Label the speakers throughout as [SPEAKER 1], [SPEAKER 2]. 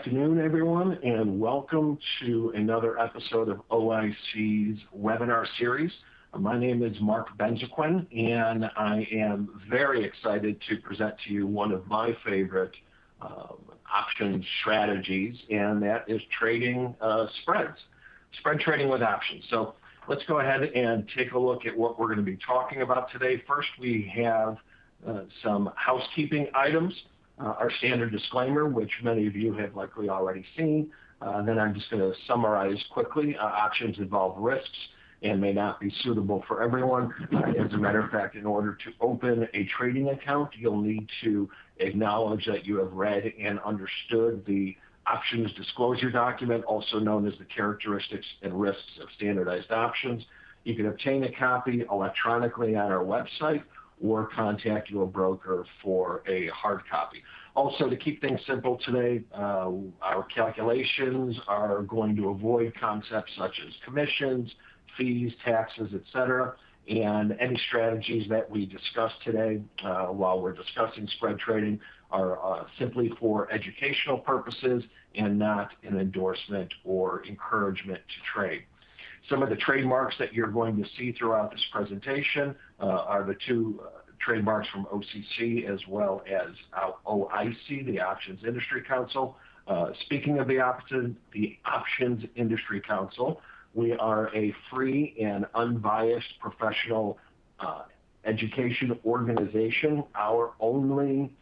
[SPEAKER 1] afternoon, everyone, and welcome to another episode of OIC's webinar series. My name is Mark Benzequin, and I am very excited to present to you one of my favorite option strategies, and that is trading spreads, spread trading with options. So let's go ahead and take a look at what we're going to be talking about today. First, we have some housekeeping items. Our standard disclaimer, which many of you have likely already seen. Then I'm just going to summarize quickly. Options involve risks and may not be suitable for everyone. As a matter of fact, in order to open a trading account, you'll need to acknowledge that you have read and understood the options disclosure document, also known as the characteristics and risks of standardized options. You can obtain a copy electronically on our website or contact your broker for a hard copy. Also, to keep things simple today, our calculations are going to avoid concepts such as commissions, fees, taxes, etc. And any strategies that we discuss today while we're discussing spread trading are simply for educational purposes and not an endorsement or encouragement to trade. Some of the trademarks that you're going to see throughout this presentation are the two trademarks from OCC as well as OIC, the Options Industry Council. Speaking of the Options Industry Council, we are a free and unbiased professional education organization. Our only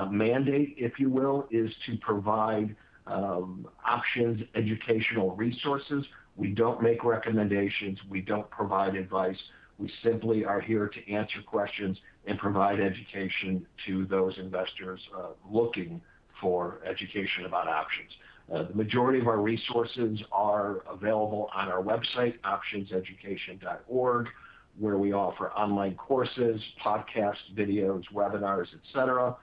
[SPEAKER 1] mandate, if you will, is to provide options educational resources. We don't make recommendations. We don't provide advice. We simply are here to answer questions and provide education to those investors looking for education about options. The majority of our resources are available on our website, optionseducation.org, where we offer online courses, podcasts, videos, webinars, etc.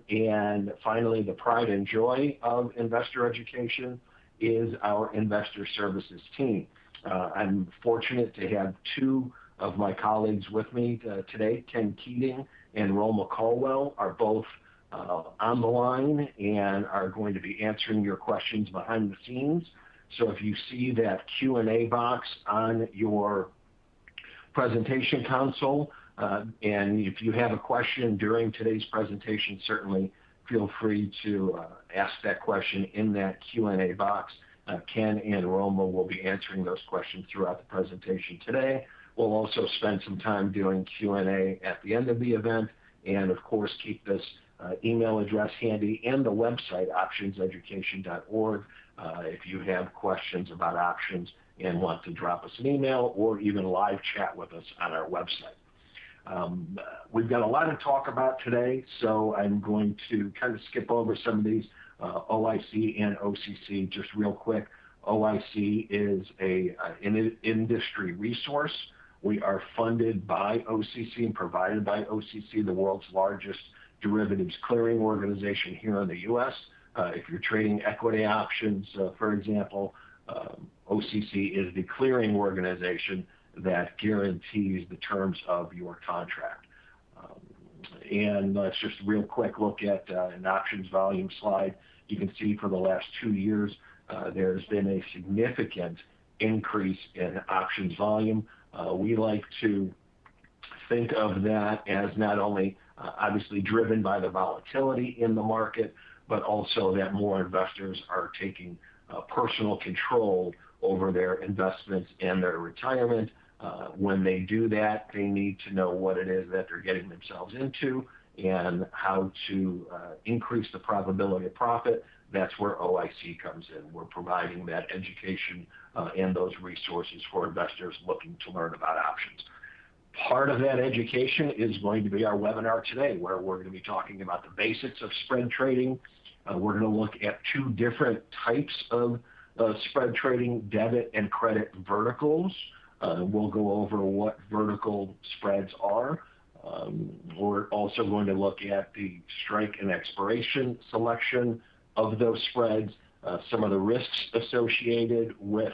[SPEAKER 1] And finally, the pride and joy of investor education is our investor services team. I'm fortunate to have two of my colleagues with me today. Ken Keating and Roma Caldwell are both on the line and are going to be answering your questions behind the scenes. So if you see that Q&A box on your presentation console, and if you have a question during today's presentation, certainly feel free to ask that question in that Q&A box. Ken and Roma will be answering those questions throughout the presentation today. We'll also spend some time doing Q&A at the end of the event, and of course keep this email address handy and the website, optionseducation.org, if you have questions about options and want to drop us an email or even live chat with us on our website. We've got a lot to talk about today, so I'm going to kind of skip over some of these OIC and OCC just real quick. OIC is an industry resource. We are funded by OCC and provided by OCC, the world's largest derivatives clearing organization here in the U.S. If you're trading equity options, for example, OCC is the clearing organization that guarantees the terms of your contract. And let's just real quick look at an options volume slide. You can see for the last 2 years, there's been a significant increase in options volume. We like to think of that as not only obviously driven by the volatility in the market, but also that more investors are taking personal control over their investments and their retirement. When they do that, they need to know what it is that they're getting themselves into and how to increase the probability of profit. That's where OIC comes in. We're providing that education and those resources for investors looking to learn about options. Part of that education is going to be our webinar today, where we're going to be talking about the basics of spread trading. We're going to look at two different types of spread trading, debit and credit verticals. We'll go over what vertical spreads are. We're also going to look at the strike and expiration selection of those spreads, some of the risks associated with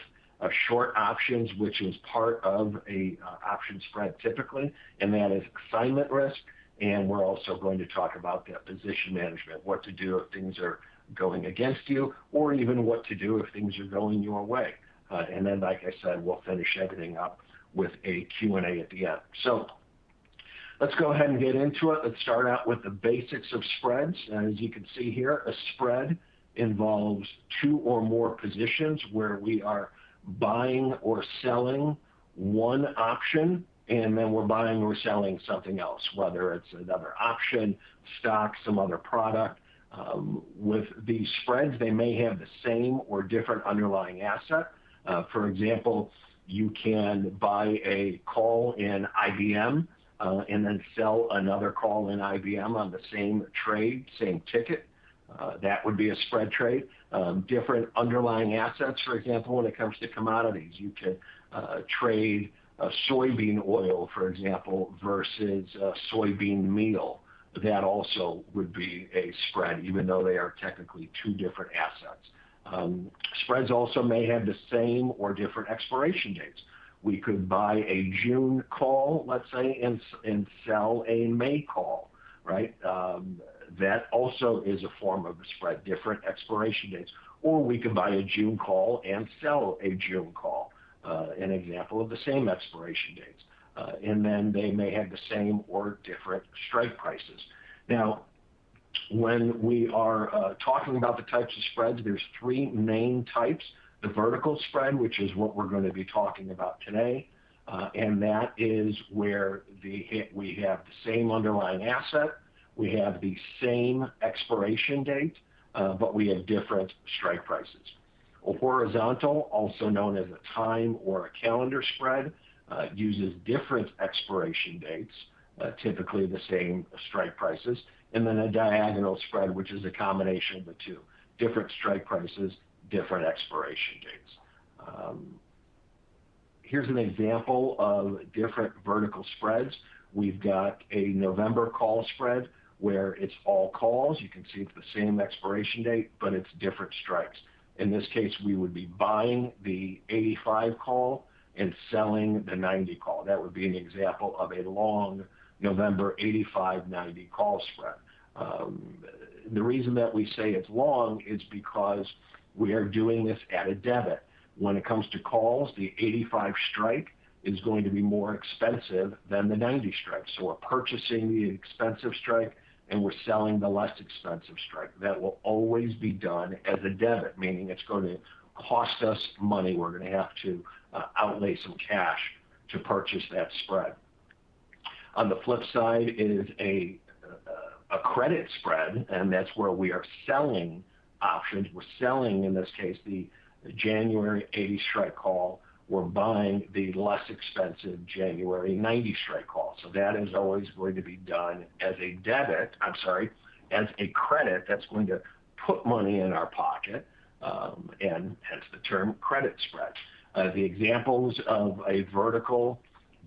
[SPEAKER 1] short options, which is part of a option spread typically, and that is assignment risk. And we're also going to talk about that position management, what to do if things are going against you, or even what to do if things are going your way. And then, like I said, we'll finish everything up with a Q&A at the end. So let's go ahead and get into it. Let's start out with the basics of spreads. As you can see here, a spread involves two or more positions where we are buying or selling one option, and then we're buying or selling something else, whether it's another option, stock, some other product. With these spreads, they may have the same or different underlying asset. For example, you can buy a call in IBM and then sell another call in IBM on the same trade, same ticket. That would be a spread trade. Different underlying assets, for example, when it comes to commodities, you could trade soybean oil, for example, versus soybean meal. That also would be a spread, even though they are technically two different assets. Spreads also may have the same or different expiration dates. We could buy a June call, let's say, and sell a May call, right? That also is a form of a spread, different expiration dates. Or we could buy a June call and sell a June call, an example of the same expiration dates. And then they may have the same or different strike prices. Now, when we are talking about the types of spreads, there's three main types. The vertical spread, which is what we're going to be talking about today, and that is where we have the same underlying asset, we have the same expiration date, but we have different strike prices. A horizontal, also known as a time or a calendar spread, uses different expiration dates, typically the same strike prices, and then a diagonal spread, which is a combination of the two, different strike prices, different expiration dates. Here's an example of different vertical spreads. We've got a November call spread where it's all calls. You can see it's the same expiration date, but it's different strikes. In this case, we would be buying the 85 call and selling the 90 call. That would be an example of a long November 85-90 call spread. The reason that we say it's long is because we are doing this at a debit. When it comes to calls, the 85 strike is going to be more expensive than the 90 strike. So we're purchasing the expensive strike and we're selling the less expensive strike. That will always be done as a debit, meaning it's going to cost us money. We're going to have to outlay some cash to purchase that spread. On the flip side is a credit spread, and that's where we are selling options. We're selling, in this case, the January 80 strike call. We're buying the less expensive January 90 strike call. So that is always going to be done as a debit, as a credit that's going to put money in our pocket, and hence the term credit spread. The examples of a vertical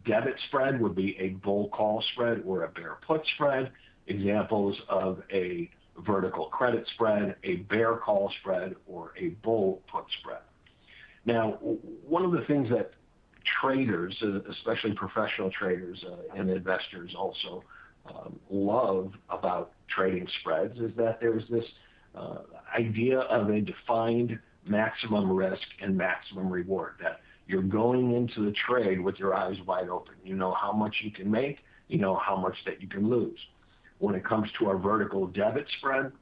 [SPEAKER 1] debit spread would be a bull call spread or a bear put spread. Examples of a vertical credit spread, a bear call spread, or a bull put spread. Now, one of the things that traders, especially professional traders and investors also love about trading spreads is that there's this idea of a defined maximum risk and maximum reward, that you're going into the trade with your eyes wide open. You know how much you can make, you know how much that you can lose. When it comes to our vertical debit spread,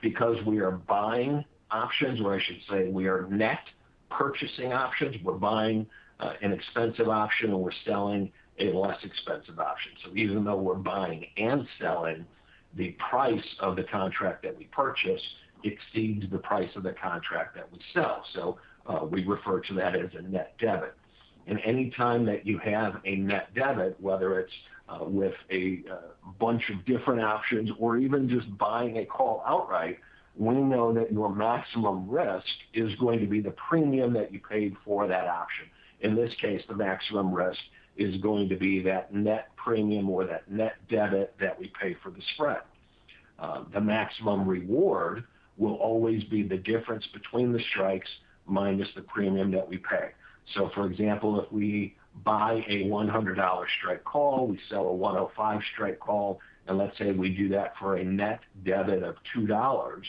[SPEAKER 1] because we are buying options, or I should say we are net purchasing options, we're buying an expensive option and we're selling a less expensive option. So even though we're buying and selling, the price of the contract that we purchase exceeds the price of the contract that we sell. So we refer to that as a net debit. And any time that you have a net debit, whether it's with a bunch of different options or even just buying a call outright, we know that your maximum risk is going to be the premium that you paid for that option. In this case, the maximum risk is going to be that net premium or that net debit that we pay for the spread. The maximum reward will always be the difference between the strikes minus the premium that we pay. So, for example, if we buy a $100 strike call, we sell a 105 strike call, and let's say we do that for a net debit of $2,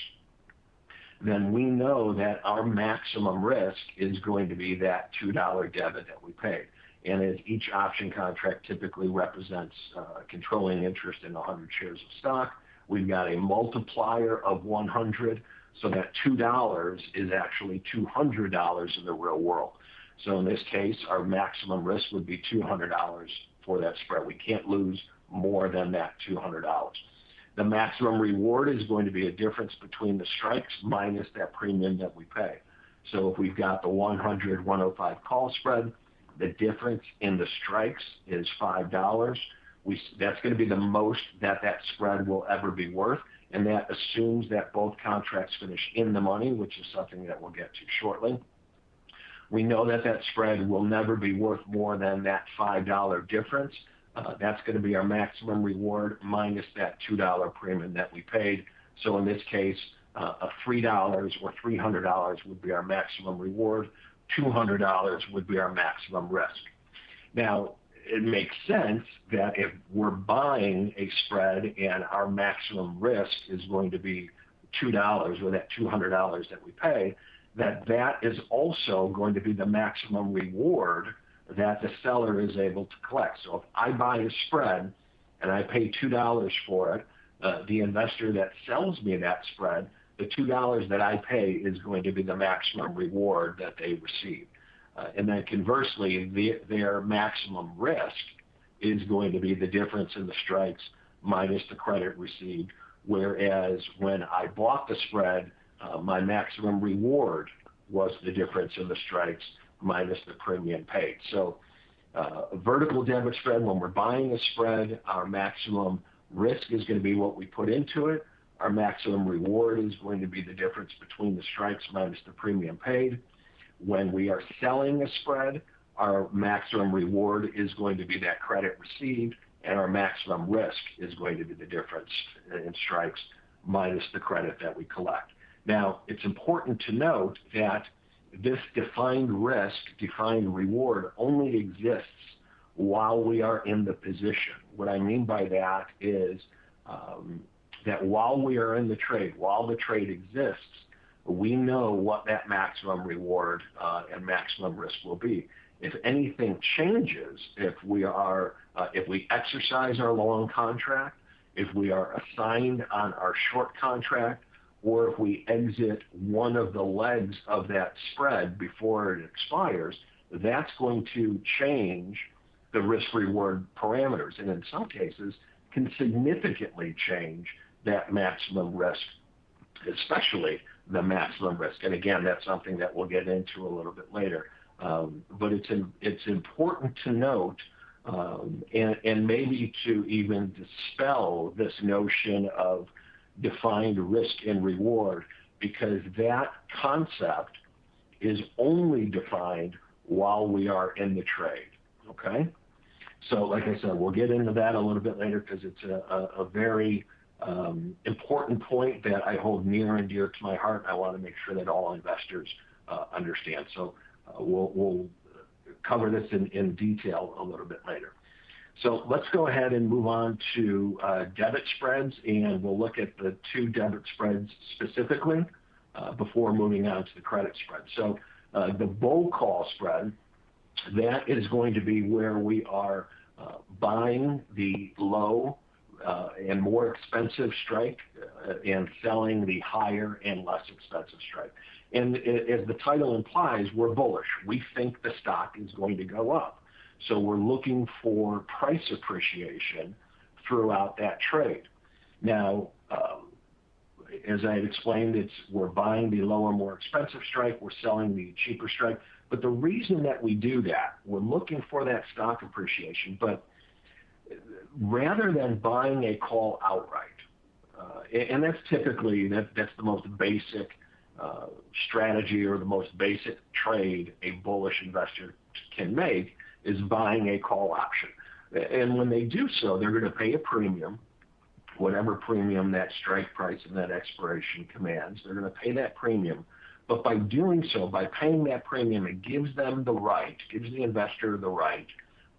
[SPEAKER 1] then we know that our maximum risk is going to be that $2 debit that we paid. And as each option contract typically represents controlling interest in 100 shares of stock, we've got a multiplier of 100, so that $2 is actually $200 in the real world. So in this case, our maximum risk would be $200 for that spread. We can't lose more than that $200. The maximum reward is going to be a difference between the strikes minus that premium that we pay. So if we've got the 100-105 call spread, the difference in the strikes is $5. That's going to be the most that spread will ever be worth, and that assumes that both contracts finish in the money, which is something that we'll get to shortly. We know that spread will never be worth more than that $5 difference. That's going to be our maximum reward minus that $2 premium that we paid. So in this case, a $3 or $300 would be our maximum reward. $200 would be our maximum risk. Now, it makes sense that if we're buying a spread and our maximum risk is going to be $2 or that $200 that we pay, that is also going to be the maximum reward that the seller is able to collect. So if I buy a spread and I pay $2 for it, the investor that sells me that spread, the $2 that I pay is going to be the maximum reward that they receive. And then conversely, their maximum risk is going to be the difference in the strikes minus the credit received, whereas when I bought the spread, my maximum reward was the difference in the strikes minus the premium paid. So a vertical debit spread, when we're buying a spread, our maximum risk is going to be what we put into it. Our maximum reward is going to be the difference between the strikes minus the premium paid. When we are selling a spread, our maximum reward is going to be that credit received, and our maximum risk is going to be the difference in strikes minus the credit that we collect. Now, it's important to note that this defined risk, defined reward only exists while we are in the position. What I mean by that is that while we are in the trade, while the trade exists, we know what that maximum reward and maximum risk will be. If anything changes, if we exercise our long contract, if we are assigned on our short contract, or if we exit one of the legs of that spread before it expires, that's going to change the risk-reward parameters, and in some cases can significantly change that maximum risk, especially the maximum risk. And again, that's something that we'll get into a little bit later. But it's important to note and maybe to even dispel this notion of defined risk and reward, because that concept is only defined while we are in the trade, okay? So like I said, we'll get into that a little bit later because it's a very important point that I hold near and dear to my heart. I want to make sure that all investors understand. So we'll cover this in detail a little bit later. So let's go ahead and move on to debit spreads, and we'll look at the two debit spreads specifically before moving on to the credit spread. So the bull call spread, that is going to be where we are buying the low and more expensive strike and selling the higher and less expensive strike. And as the title implies, we're bullish. We think the stock is going to go up. So we're looking for price appreciation throughout that trade. Now, as I had explained, we're buying the lower, more expensive strike, we're selling the cheaper strike. But the reason that we do that, we're looking for that stock appreciation, but rather than buying a call outright, and that's typically, that's the most basic strategy or the most basic trade a bullish investor can make, is buying a call option. And when they do so, they're going to pay a premium, whatever premium that strike price and that expiration commands. They're going to pay that premium. But by doing so, by paying that premium, it gives them the right, gives the investor the right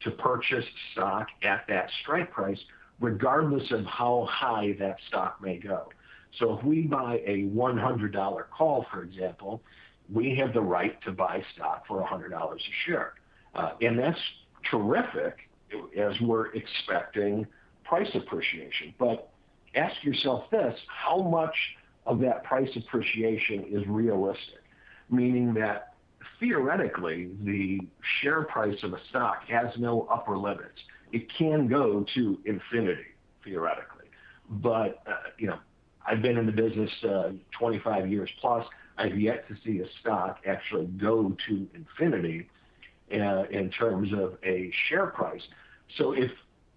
[SPEAKER 1] to purchase stock at that strike price, regardless of how high that stock may go. So if we buy a $100 call, for example, we have the right to buy stock for $100 a share. And that's terrific as we're expecting price appreciation. But ask yourself this, how much of that price appreciation is realistic? Meaning that theoretically, the share price of a stock has no upper limits. It can go to infinity, theoretically. But, I've been in the business 25 years plus. I've yet to see a stock actually go to infinity in terms of a share price. So if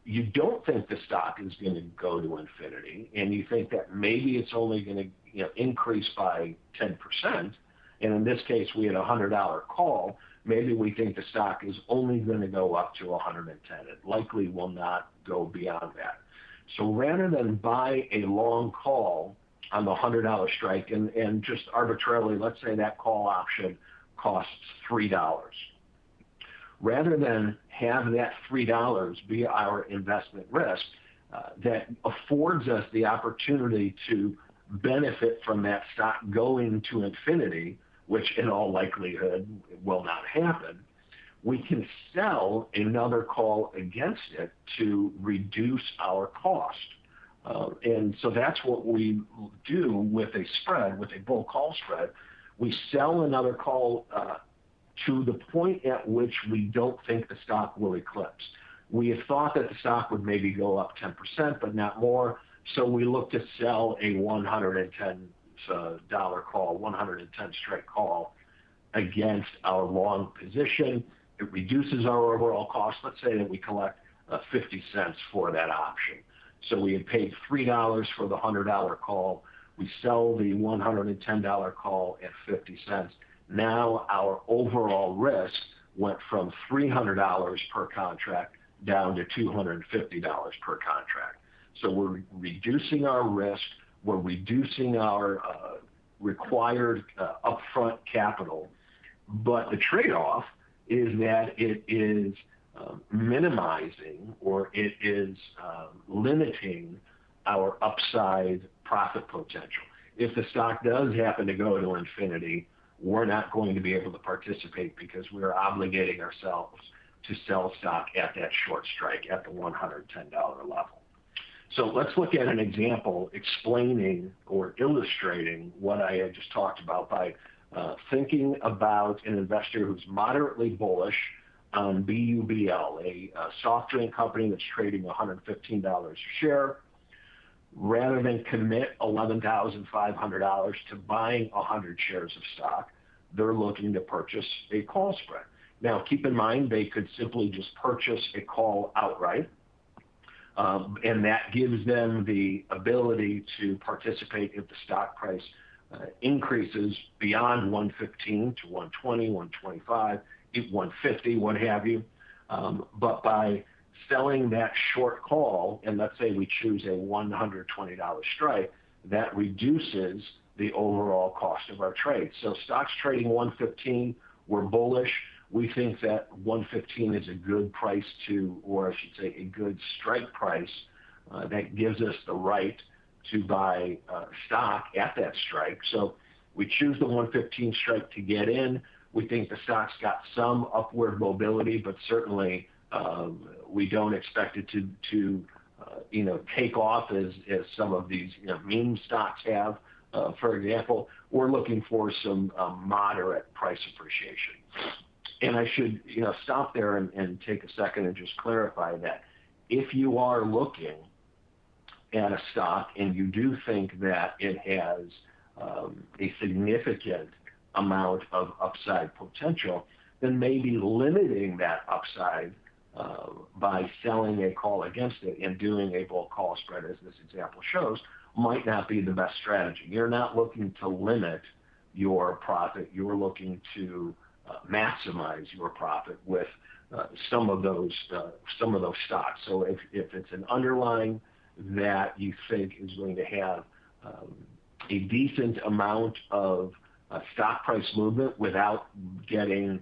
[SPEAKER 1] you don't think the stock is going to go to infinity, and you think that maybe it's only going to increase by 10%, and in this case we had a $100 call, maybe we think the stock is only going to go up to 110. It likely will not go beyond that. So rather than buy a long call on the $100 strike, and just arbitrarily, let's say that call option costs $3. Rather than have that $3 be our investment risk, that affords us the opportunity to benefit from that stock going to infinity, which in all likelihood will not happen, we can sell another call against it to reduce our cost. And so that's what we do with a spread, with a bull call spread. We sell another call to the point at which we don't think the stock will eclipse. We have thought that the stock would maybe go up 10%, but not more. So we look to sell a $110 call, 110 strike call against our long position. It reduces our overall cost. Let's say that we collect 50 cents for that option. So we had paid $3 for the $100 call. We sell the $110 call at 50 cents. Now our overall risk went from $300 per contract down to $250 per contract. So we're reducing our risk. We're reducing our required upfront capital. But the trade-off is that it is minimizing, or it is limiting our upside profit potential. If the stock does happen to go to infinity, we're not going to be able to participate because we're obligating ourselves to sell stock at that short strike at the $110 level. So let's look at an example explaining or illustrating what I had just talked about by thinking about an investor who's moderately bullish on BUBL, a soft drink company that's trading $115 a share. Rather than commit $11,500 to buying 100 shares of stock, they're looking to purchase a call spread. Now, keep in mind, they could simply just purchase a call outright, and that gives them the ability to participate if the stock price increases beyond 115 to 120, 125, 150, what have you. But by selling that short call, and let's say we choose a $120 strike, that reduces the overall cost of our trade. So stocks trading 115, we're bullish. We think that 115 is a good price to, or I should say a good strike price that gives us the right to buy stock at that strike. So we choose the 115 strike to get in. We think the stock's got some upward mobility, but certainly we don't expect it to take off as some of these meme stocks have. For example, we're looking for some moderate price appreciation. And I should stop there and take a second and just clarify that if you are looking at a stock and you do think that it has a significant amount of upside potential, then maybe limiting that upside by selling a call against it and doing a bull call spread, as this example shows, might not be the best strategy. You're not looking to limit your profit. You're looking to maximize your profit with some of those stocks. So if it's an underlying that you think is going to have a decent amount of stock price movement without getting,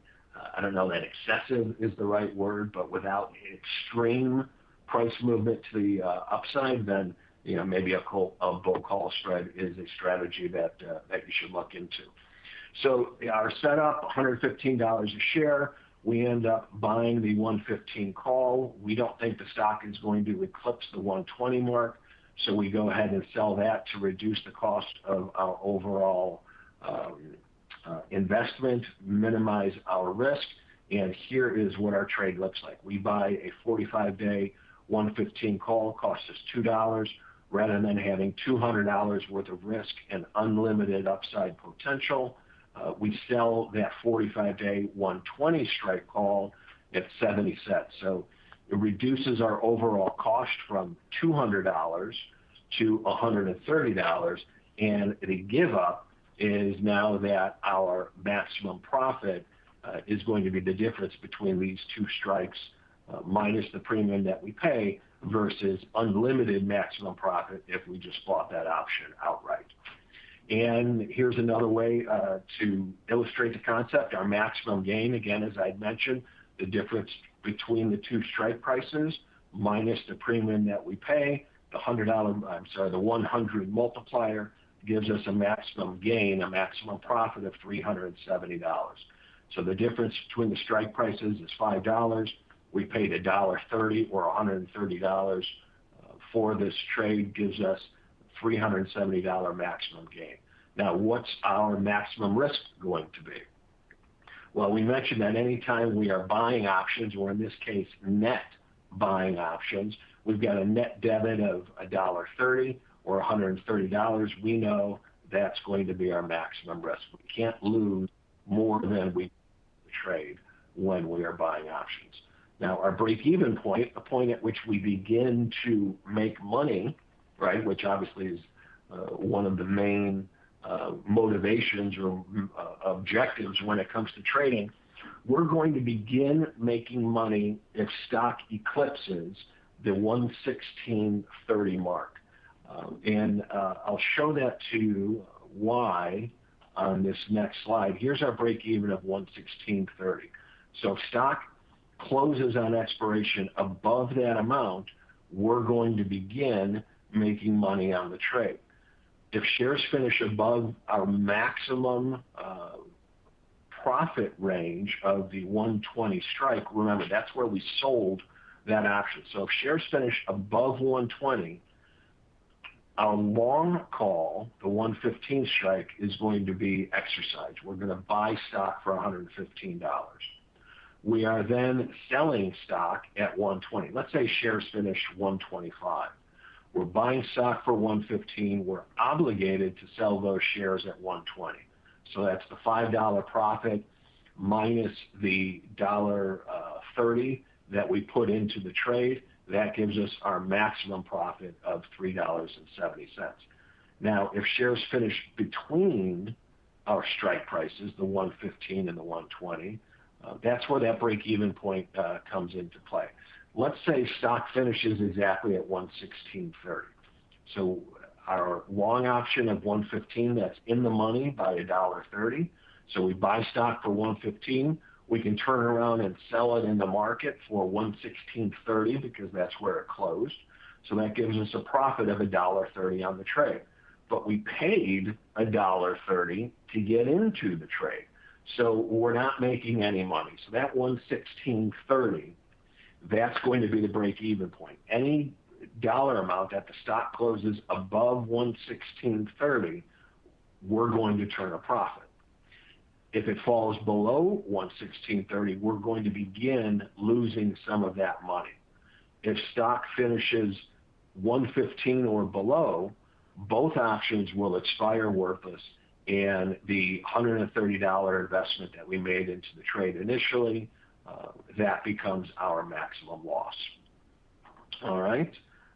[SPEAKER 1] I don't know that excessive is the right word, but without extreme price movement to the upside, then maybe a bull call spread is a strategy that you should look into. So our setup, $115 a share. We end up buying the 115 call. We don't think the stock is going to eclipse the 120 mark, so we go ahead and sell that to reduce the cost of our overall investment, minimize our risk. And here is what our trade looks like. We buy a 45-day 115 call, costs us $2, rather than having $200 worth of risk and unlimited upside potential. We sell that 45-day 120 strike call at 70 cents. So it reduces our overall cost from $200 to $130, and the give up is now that our maximum profit is going to be the difference between these two strikes minus the premium that we pay versus unlimited maximum profit if we just bought that option outright. And here's another way to illustrate the concept. Our maximum gain, again, as I mentioned, the difference between the two strike prices minus the premium that we pay, the $100 multiplier gives us a maximum gain, a maximum profit of $370. So the difference between the strike prices is $5. We paid $1.30 or $130 for this trade, gives us $370 maximum gain. Now, what's our maximum risk going to be? Well, we mentioned that anytime we are buying options, or in this case, net buying options, we've got a net debit of $1.30 or $130. We know that's going to be our maximum risk. We can't lose more than we trade when we are buying options. Now, our break-even point, the point at which we begin to make money, right, which obviously is one of the main motivations or objectives when it comes to trading, we're going to begin making money if stock eclipses the 116.30 mark. And I'll show that to you why on this next slide. Here's our break-even of 116.30. So if stock closes on expiration above that amount, we're going to begin making money on the trade. If shares finish above our maximum profit range of the 120 strike, remember, that's where we sold that option. So if shares finish above 120, our long call, the 115 strike, is going to be exercised. We're going to buy stock for $115. We are then selling stock at 120. Let's say shares finish 125. We're buying stock for 115. We're obligated to sell those shares at 120. So that's the $5 profit minus the $1.30 that we put into the trade. That gives us our maximum profit of $3.70. Now, if shares finish between our strike prices, the 115 and the 120, that's where that break-even point comes into play. Let's say stock finishes exactly at 116.30. So our long option of 115, that's in the money by $1.30. So we buy stock for 115. We can turn around and sell it in the market for 116.30 because that's where it closed. So that gives us a profit of $1.30 on the trade. But we paid $1.30 to get into the trade. So we're not making any money. So that 116.30, that's going to be the break-even point. Any dollar amount that the stock closes above 116.30, we're going to turn a profit. If it falls below 116.30, we're going to begin losing some of that money. If stock finishes 115 or below, both options will expire worthless, and the $130 investment that we made into the trade initially, that becomes our maximum loss. All right.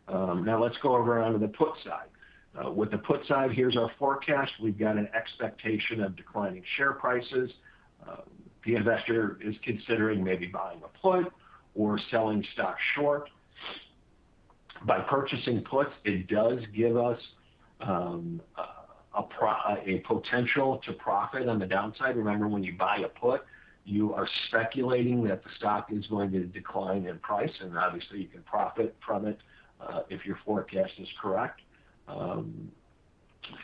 [SPEAKER 1] Now let's go over onto the put side. With the put side, here's our forecast. We've got an expectation of declining share prices. The investor is considering maybe buying a put or selling stock short. By purchasing puts, it does give us a potential to profit on the downside. Remember, when you buy a put, you are speculating that the stock is going to decline in price, and obviously you can profit from it if your forecast is correct.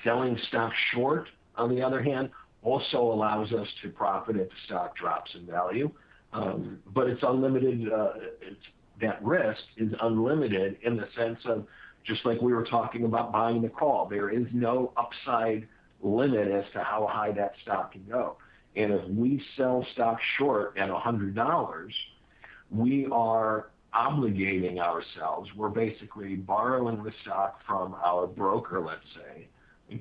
[SPEAKER 1] Selling stock short, on the other hand, also allows us to profit if the stock drops in value, but it's unlimited. That risk is unlimited in the sense of, just like we were talking about buying the call, there is no upside limit as to how high that stock can go. And if we sell stock short at $100, we are obligating ourselves. We're basically borrowing the stock from our broker, let's say,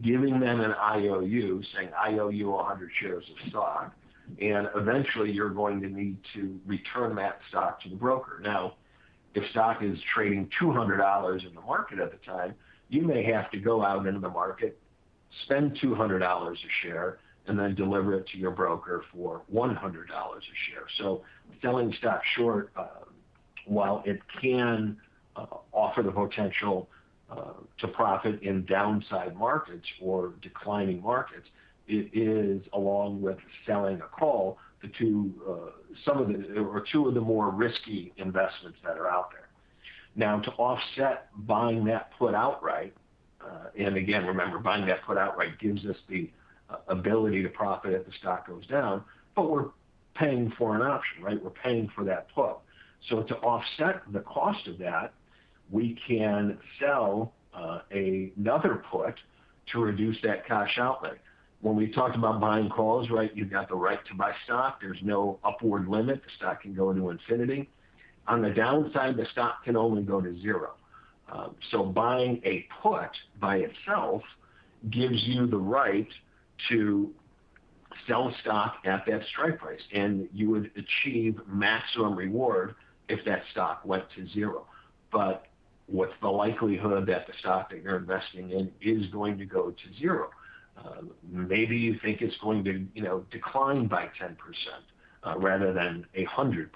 [SPEAKER 1] giving them an IOU, saying, I owe you 100 shares of stock, and eventually you're going to need to return that stock to the broker. Now, if stock is trading $200 in the market at the time, you may have to go out into the market, spend $200 a share, and then deliver it to your broker for $100 a share. So selling stock short, while it can offer the potential to profit in downside markets or declining markets, it is, along with selling a call, two of the more risky investments that are out there. Now, to offset buying that put outright, and again, remember, buying that put outright gives us the ability to profit if the stock goes down, but we're paying for an option, right? We're paying for that put. So to offset the cost of that, we can sell another put to reduce that cash outlay. When we talked about buying calls, right, you've got the right to buy stock. There's no upward limit. The stock can go to infinity. On the downside, the stock can only go to zero. So buying a put by itself gives you the right to sell stock at that strike price, and you would achieve maximum reward if that stock went to zero. But what's the likelihood that the stock that you're investing in is going to go to zero? Maybe you think it's going to, decline by 10% rather than 100%.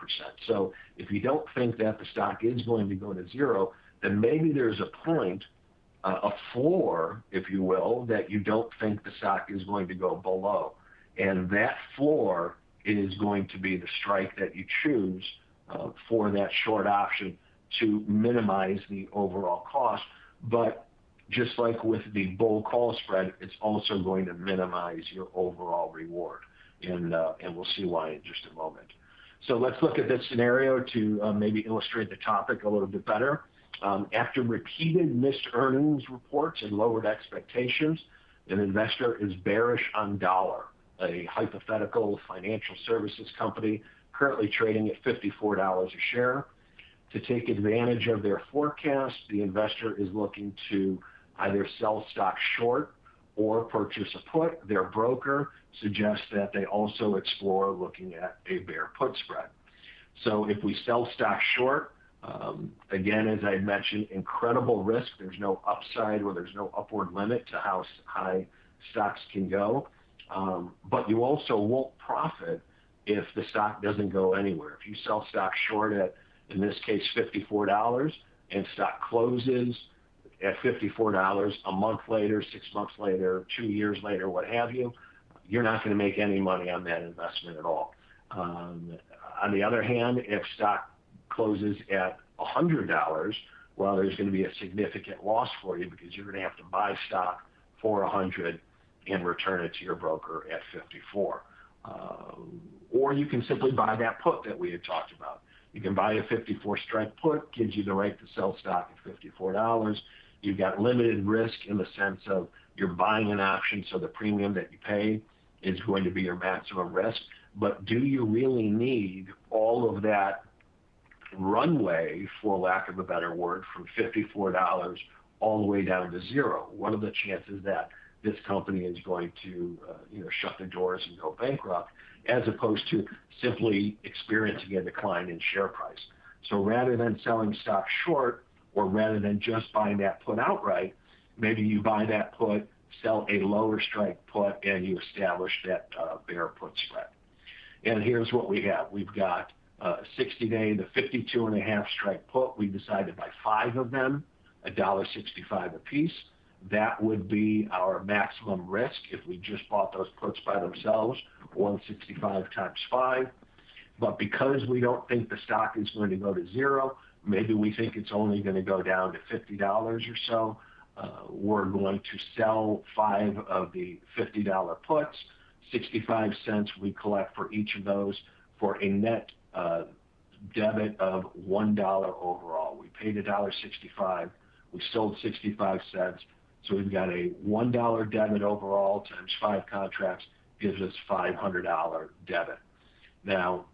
[SPEAKER 1] So if you don't think that the stock is going to go to zero, then maybe there's a point, a floor, if you will, that you don't think the stock is going to go below. And that floor is going to be the strike that you choose for that short option to minimize the overall cost. But just like with the bull call spread, it's also going to minimize your overall reward. And we'll see why in just a moment. So let's look at this scenario to maybe illustrate the topic a little bit better. After repeated missed earnings reports and lowered expectations, an investor is bearish on Dollar, a hypothetical financial services company currently trading at $54 a share. To take advantage of their forecast, the investor is looking to either sell stock short or purchase a put. Their broker suggests that they also explore looking at a bear put spread. So if we sell stock short, again, as I mentioned, incredible risk. There's no upside or there's no upward limit to how high stocks can go. But you also won't profit if the stock doesn't go anywhere. If you sell stock short at, in this case, $54, and stock closes at $54 a month later, 6 months later, 2 years later, what have you, you're not going to make any money on that investment at all. On the other hand, if stock closes at $100, well, there's going to be a significant loss for you because you're going to have to buy stock for $100 and return it to your broker at $54. Or you can simply buy that put that we had talked about. You can buy a 54 strike put, gives you the right to sell stock at $54. You've got limited risk in the sense of you're buying an option, so the premium that you pay is going to be your maximum risk. But do you really need all of that runway, for lack of a better word, from $54 all the way down to zero? What are the chances that this company is going to shut the doors and go bankrupt, as opposed to simply experiencing a decline in share price? So rather than selling stock short, or rather than just buying that put outright, maybe you buy that put, sell a lower strike put, and you establish that bear put spread. And here's what we have. We've got 60-day, the 52.5 strike put. We decided by 5 of them, $1.65 a piece. That would be our maximum risk if we just bought those puts by themselves, 165 times 5. But because we don't think the stock is going to go to zero, maybe we think it's only going to go down to $50 or so. We're going to sell 5 of the $50 puts, 65 cents we collect for each of those for a net debit of $1 overall. We paid $1.65. We sold 65 cents. So we've got a $1 debit overall times 5 contracts gives us $500 debit. Now,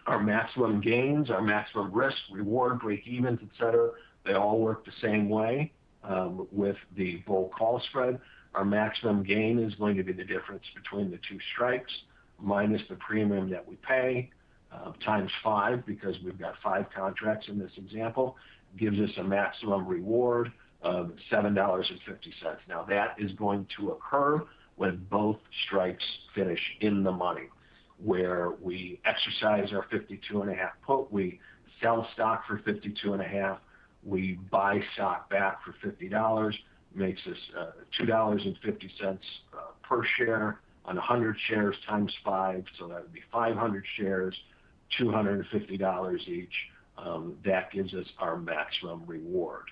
[SPEAKER 1] our maximum gains, our maximum risk, reward, break-evens, etc., they all work the same way with the bull call spread. Our maximum gain is going to be the difference between the 2 strikes minus the premium that we pay times 5, because we've got 5 contracts in this example, gives us a maximum reward of $7.50. Now, that is going to occur when both strikes finish in the money, where we exercise our 52.5 put, we sell stock for 52.5, we buy stock back for $50, makes us $2.50 per share on 100 shares times 5, so that would be 500 shares, $250 each. That gives us our maximum reward.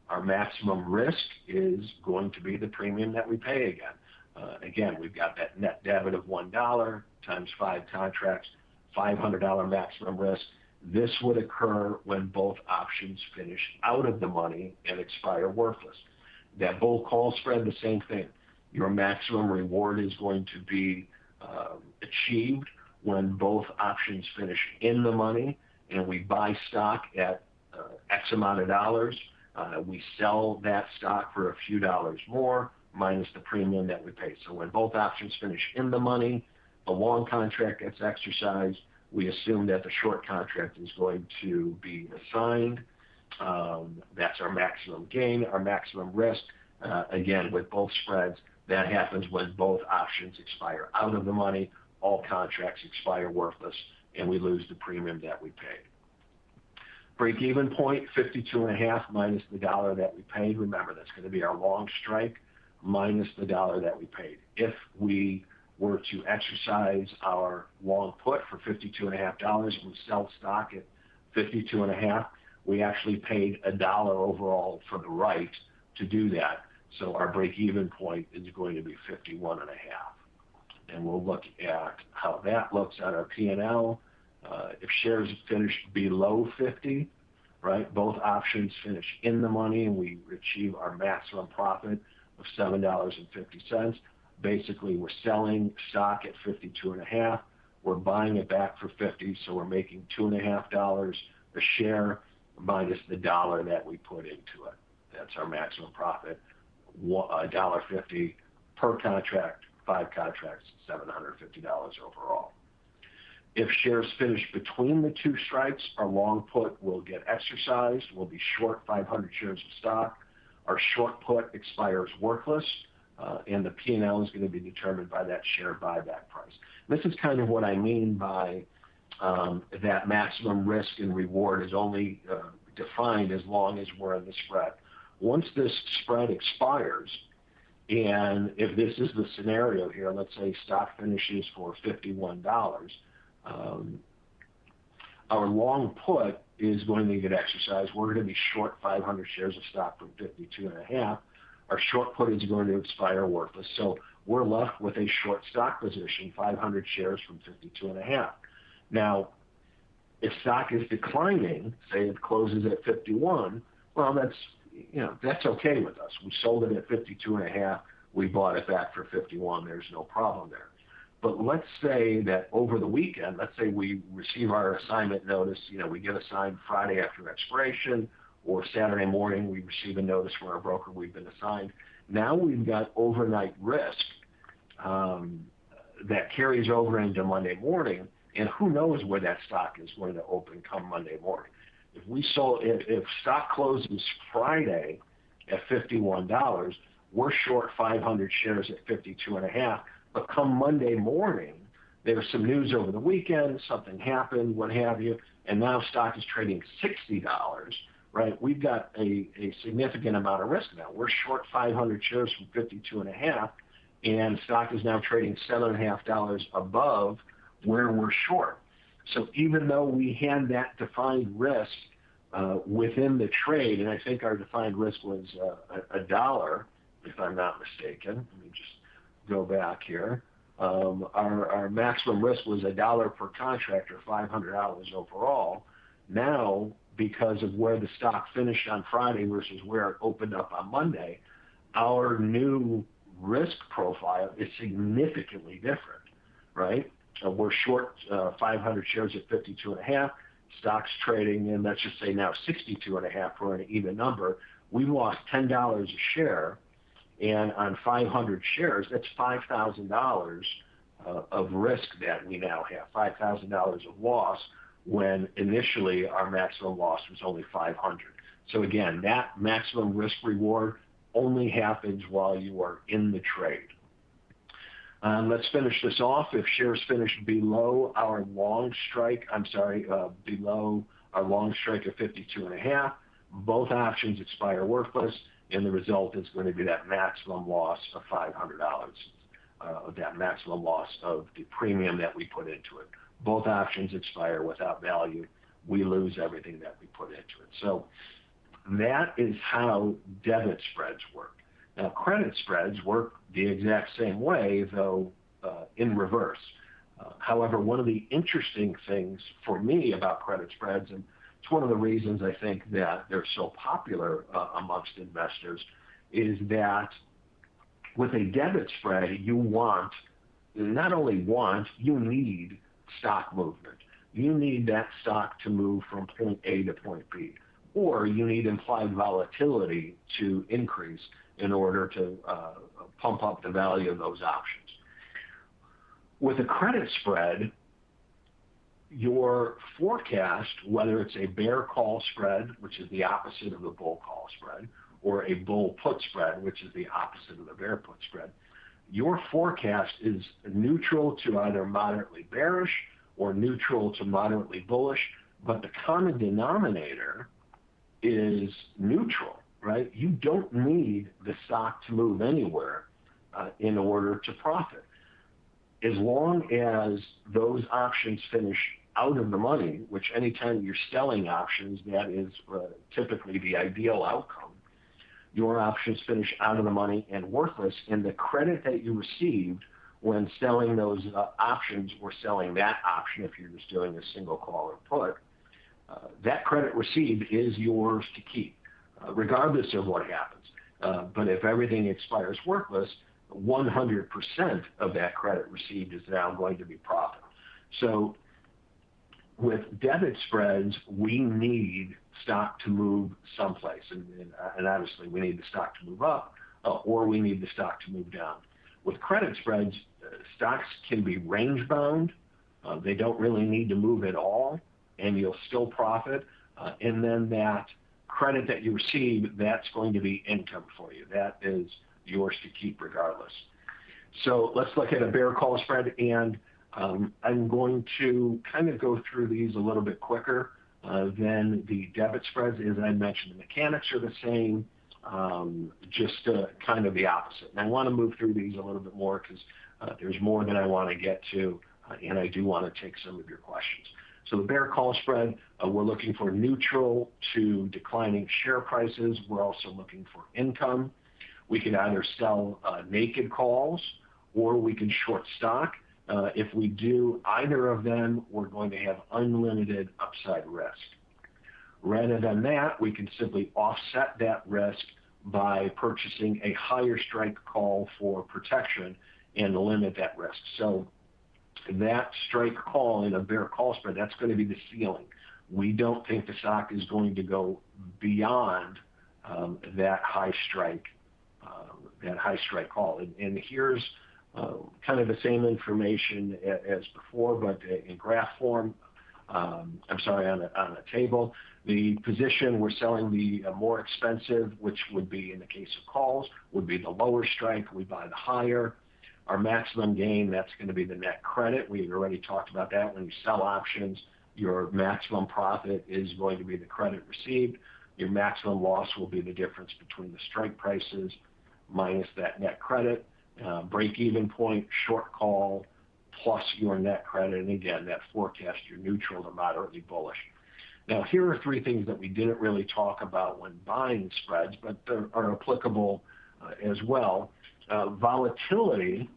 [SPEAKER 1] Our maximum risk is going to be the premium that we pay again. Again, we've got that net debit of $1 times 5 contracts, $500 maximum risk. This would occur when both options finish out of the money and expire worthless. That bull call spread, the same thing. Your maximum reward is going to be achieved when both options finish in the money and we buy stock at X amount of dollars. We sell that stock for a few dollars more minus the premium that we pay. So when both options finish in the money, the long contract gets exercised. We assume that the short contract is going to be assigned. That's our maximum gain, our maximum risk. Again, with both spreads, that happens when both options expire out of the money, all contracts expire worthless, and we lose the premium that we paid. Break-even point, 52.5 minus the $1 that we paid. Remember, that's going to be our long strike minus the $1 that we paid. If we were to exercise our long put for $52.5 and we sell stock at $52.5, we actually paid $1 overall for the right to do that. So our break-even point is going to be 51.5. And we'll look at how that looks at our P&L. If shares finish below 50, right, both options finish in the money and we achieve our maximum profit of $7.50. Basically, we're selling stock at 52.5. We're buying it back for 50, so we're making $2.50 a share minus the $1 that we put into it. That's our maximum profit, $1.50 per contract, 5 contracts, $750 overall. If shares finish between the 2 strikes, our long put will get exercised. We'll be short 500 shares of stock. Our short put expires worthless, and the P&L is going to be determined by that share buyback price. This is kind of what I mean by that maximum risk and reward is only defined as long as we're in the spread. Once this spread expires, and if this is the scenario here, let's say stock finishes for $51, our long put is going to get exercised. We're going to be short 500 shares of stock from 52.5. Our short put is going to expire worthless. So we're left with a short stock position, 500 shares from 52.5. Now, if stock is declining, say it closes at 51, well, that's okay with us. We sold it at 52.5. We bought it back for 51. There's no problem there. But let's say that over the weekend, let's say we receive our assignment notice, we get assigned Friday after expiration, or Saturday morning we receive a notice from our broker we've been assigned. Now we've got overnight risk that carries over into Monday morning, and who knows where that stock is going to open come Monday morning. If stock closes Friday at $51, we're short 500 shares at 52.5. But come Monday morning, there's some news over the weekend, something happened, what have you, and now stock is trading $60, right? We've got a significant amount of risk now. We're short 500 shares from 52.5, and stock is now trading $7.50 above where we're short. So even though we had that defined risk within the trade, and I think our defined risk was $1, if I'm not mistaken. Let me just go back here. Our maximum risk was $1 per contract, or $500 overall. Now, because of where the stock finished on Friday versus where it opened up on Monday, our new risk profile is significantly different, right? We're short 500 shares at 52.5. Stock's trading in, let's just say now 62.5 for an even number. We lost $10 a share, and on 500 shares, that's $5,000 of risk that we now have, $5,000 of loss, when initially our maximum loss was only 500. So again, that maximum risk reward only happens while you are in the trade. Let's finish this off. If shares finish below our long strike, below our long strike of 52.5, both options expire worthless, and the result is going to be that maximum loss of $500, that maximum loss of the premium that we put into it. Both options expire without value. We lose everything that we put into it. So that is how debit spreads work. Now, credit spreads work the exact same way, though in reverse. However, one of the interesting things for me about credit spreads, and it's one of the reasons I think that they're so popular amongst investors, is that with a debit spread, you need stock movement. You need that stock to move from point A to point B, or you need implied volatility to increase in order to pump up the value of those options. With a credit spread, your forecast, whether it's a bear call spread, which is the opposite of the bull call spread, or a bull put spread, which is the opposite of the bear put spread, your forecast is neutral to either moderately bearish or neutral to moderately bullish, but the common denominator is neutral, right? You don't need the stock to move anywhere in order to profit. As long as those options finish out of the money, which anytime you're selling options, that is typically the ideal outcome. Your options finish out of the money and worthless, and the credit that you received when selling those options or selling that option, if you're just doing a single call or put, that credit received is yours to keep, regardless of what happens. But if everything expires worthless, 100% of that credit received is now going to be profit. So with debit spreads, we need stock to move someplace. And obviously, we need the stock to move up, or we need the stock to move down. With credit spreads, stocks can be range bound. They don't really need to move at all, and you'll still profit. And then that credit that you receive, that's going to be income for you. That is yours to keep regardless. So let's look at a bear call spread, and I'm going to kind of go through these a little bit quicker than the debit spreads. As I mentioned, the mechanics are the same, just kind of the opposite. And I want to move through these a little bit more because there's more than I want to get to, and I do want to take some of your questions. So the bear call spread, we're looking for neutral to declining share prices. We're also looking for income. We can either sell naked calls or we can short stock. If we do either of them, we're going to have unlimited upside risk. Rather than that, we can simply offset that risk by purchasing a higher strike call for protection and limit that risk. So that strike call in a bear call spread, that's going to be the ceiling. We don't think the stock is going to go beyond that high strike call. And here's kind of the same information as before, but in graph form. On a table. The position we're selling the more expensive, which would be in the case of calls, would be the lower strike. We buy the higher. Our maximum gain, that's going to be the net credit. We've already talked about that. When you sell options, your maximum profit is going to be the credit received. Your maximum loss will be the difference between the strike prices minus that net credit. Break-even point, short call, plus your net credit. And again, that forecast, you're neutral to moderately bullish. Now, here are three things that we didn't really talk about when buying spreads, but are applicable as well. Volatility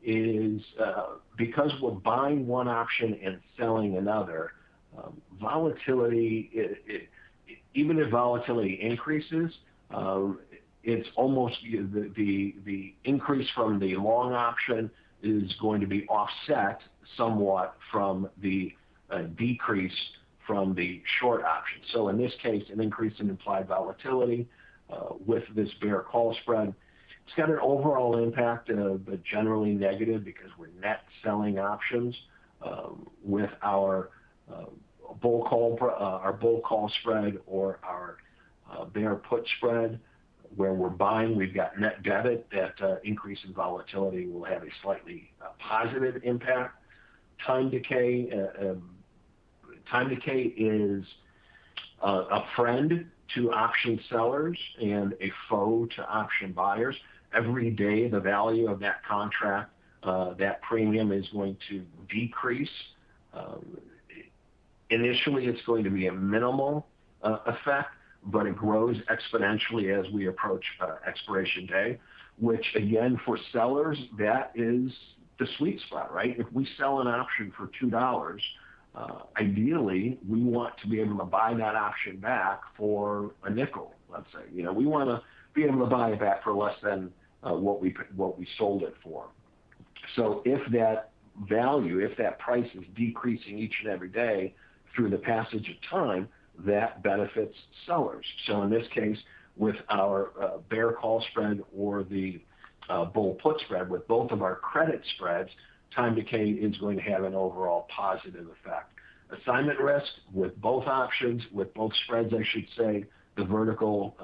[SPEAKER 1] is, because we're buying one option and selling another, volatility, even if volatility increases, it's almost the increase from the long option is going to be offset somewhat from the decrease from the short option. So in this case, an increase in implied volatility with this bear call spread, it's got an overall impact, but generally negative because we're net selling options with our bull call spread or our bear put spread. Where we're buying, we've got net debit. That increase in volatility will have a slightly positive impact. Time decay. Time decay is a friend to option sellers and a foe to option buyers. Every day, the value of that contract, that premium is going to decrease. Initially, it's going to be a minimal effect, but it grows exponentially as we approach expiration day, which again, for sellers, that is the sweet spot, right? If we sell an option for $2, ideally, we want to be able to buy that option back for a nickel, let's say. We want to be able to buy it back for less than what we sold it for. So if that value, if that price is decreasing each and every day through the passage of time, that benefits sellers. So in this case, with our bear call spread or the bull put spread, with both of our credit spreads, time decay is going to have an overall positive effect. Assignment risk with both options, with both spreads, I should say, the vertical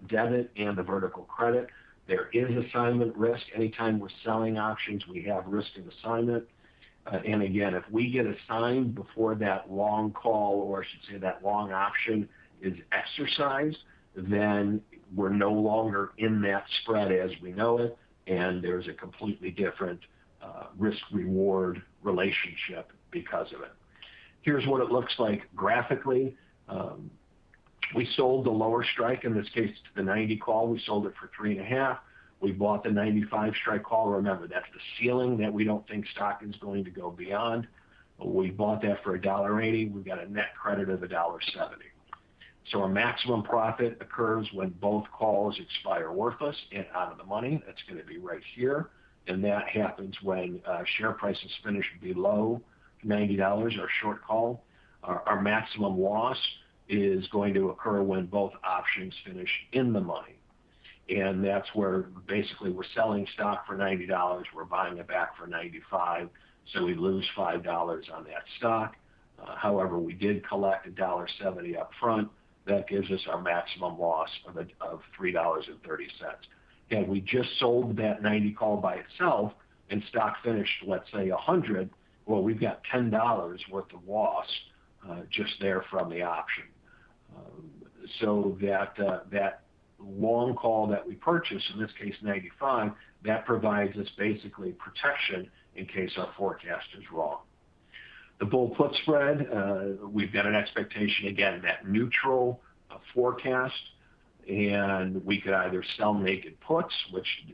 [SPEAKER 1] debit and the vertical credit. There is assignment risk. Anytime we're selling options, we have risk of assignment. And again, if we get assigned before that long call, or I should say that long option is exercised, then we're no longer in that spread as we know it, and there's a completely different risk-reward relationship because of it. Here's what it looks like graphically. We sold the lower strike, in this case to the 90 call. We sold it for 3.5. We bought the 95 strike call. Remember, that's the ceiling that we don't think stock is going to go beyond. We bought that for $1.80. We've got a net credit of $1.70. So our maximum profit occurs when both calls expire worthless and out of the money. That's going to be right here. And that happens when share prices finish below $90, our short call. Our maximum loss is going to occur when both options finish in the money. And that's where basically we're selling stock for $90, we're buying it back for $95, so we lose $5 on that stock. However, we did collect $1.70 up front. That gives us our maximum loss of $3.30. And we just sold that 90 call by itself and stock finished, let's say 100, well, we've got $10 worth of loss just there from the option. So that long call that we purchased, in this case 95, that provides us basically protection in case our forecast is wrong. The bull put spread, we've got an expectation, again, that neutral forecast, and we could either sell naked puts, which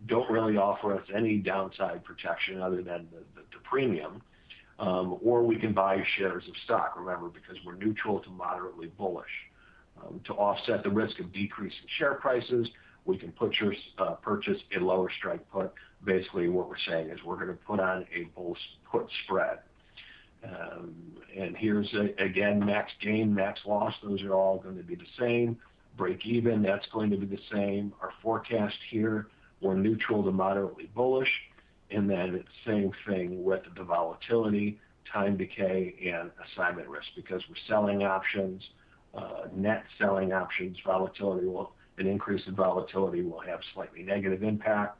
[SPEAKER 1] don't really offer us any downside protection other than the premium, or we can buy shares of stock, remember, because we're neutral to moderately bullish. To offset the risk of decreasing share prices, we can purchase a lower strike put. Basically, what we're saying is we're going to put on a bull put spread. And here's, again, max gain, max loss. Those are all going to be the same. Break even, that's going to be the same. Our forecast here, we're neutral to moderately bullish. And then it's the same thing with the volatility, time decay, and assignment risk. Because we're selling options, net selling options, an increase in volatility will have slightly negative impact.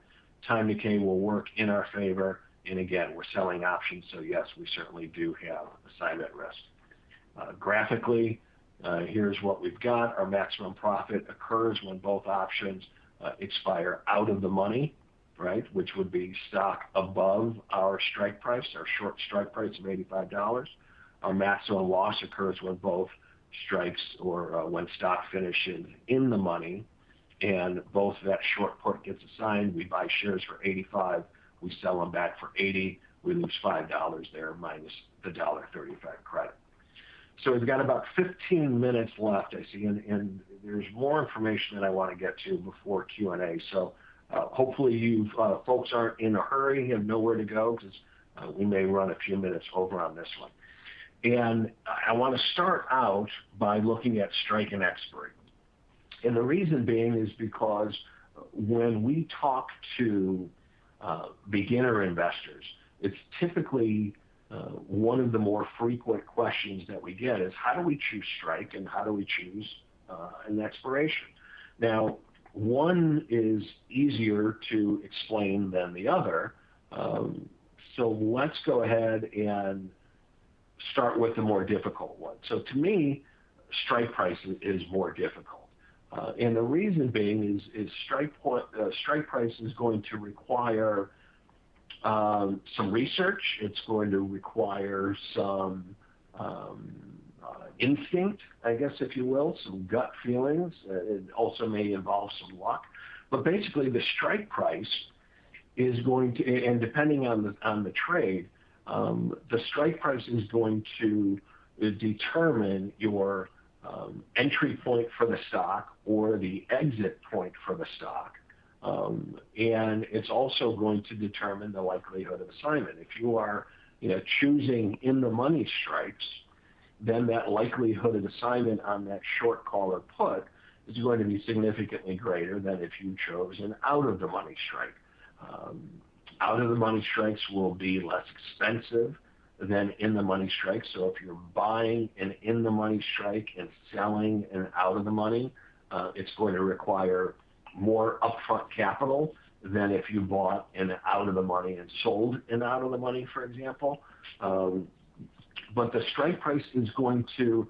[SPEAKER 1] Time decay will work in our favor. And again, we're selling options, so yes, we certainly do have assignment risk. Graphically, here's what we've got. Our maximum profit occurs when both options expire out of the money. right, which would be stock above our strike price, our short strike price of $85. Our maximum loss occurs when both strikes or when stock finishes in the money and both that short put gets assigned. We buy shares for 85, we sell them back for 80, we lose $5 there minus the $1.35 credit. So we've got about 15 minutes left, I see, and there's more information that I want to get to before Q&A. So hopefully you folks aren't in a hurry and know where to go, because we may run a few minutes over on this one. And I want to start out by looking at strike and expiry. And the reason being is because when we talk to beginner investors, it's typically one of the more frequent questions that we get is, how do we choose strike and how do we choose an expiration? Now, one is easier to explain than the other. So let's go ahead and start with the more difficult one. So to me, strike price is more difficult. And the reason being is strike price is going to require some research. It's going to require some instinct, I guess, if you will, some gut feelings. It also may involve some luck. But basically, the strike price is going to, and depending on the trade, the strike price is going to determine your entry point for the stock or the exit point for the stock. And it's also going to determine the likelihood of assignment. If you are choosing in the money strikes, then that likelihood of assignment on that short call or put is going to be significantly greater than if you chose an out of the money strike. Out of the money strikes will be less expensive than in the money strike. So if you're buying an in the money strike and selling an out of the money, it's going to require more upfront capital than if you bought an out of the money and sold an out of the money, for example. But the strike price is going to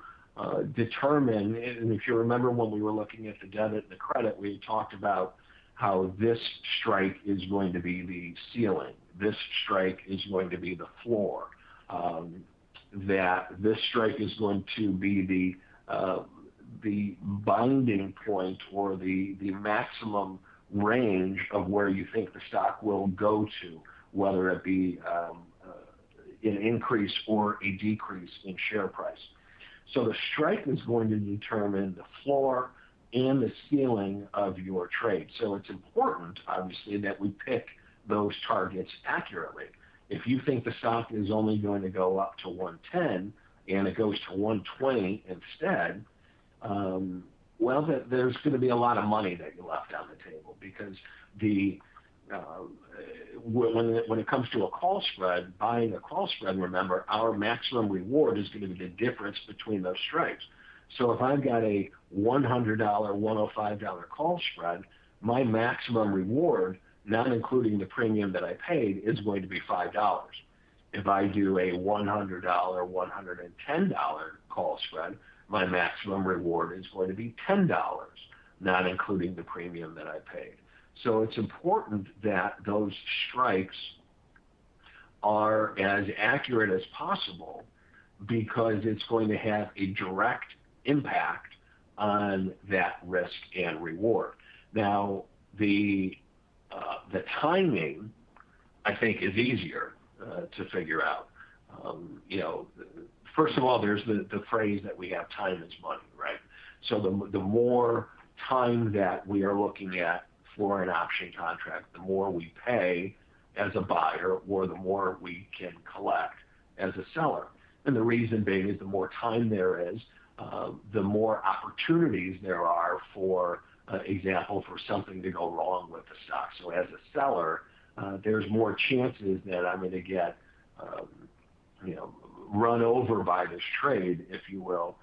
[SPEAKER 1] determine, and if you remember when we were looking at the debit and the credit, we talked about how this strike is going to be the ceiling. This strike is going to be the floor. That this strike is going to be the binding point or the maximum range of where you think the stock will go to, whether it be an increase or a decrease in share price. So the strike is going to determine the floor and the ceiling of your trade. So it's important, obviously, that we pick those targets accurately. If you think the stock is only going to go up to 110 and it goes to 120 instead, well, there's going to be a lot of money that you left on the table, because when it comes to a call spread, buying a call spread, remember, our maximum reward is going to be the difference between those strikes. So if I've got a $100, $105 call spread, my maximum reward, not including the premium that I paid, is going to be $5. If I do a $100, $110 call spread, my maximum reward is going to be $10, not including the premium that I paid. So it's important that those strikes are as accurate as possible, because it's going to have a direct impact on that risk and reward. Now, the timing, I think, is easier to figure out. First of all, there's the phrase that we have, time is money, right? So the more time that we are looking at for an option contract, the more we pay as a buyer, or the more we can collect as a seller. And the reason being is the more time there is, the more opportunities there are, for example, for something to go wrong with the stock. So as a seller, there's more chances that I'm going to get, run over by this trade, if you will,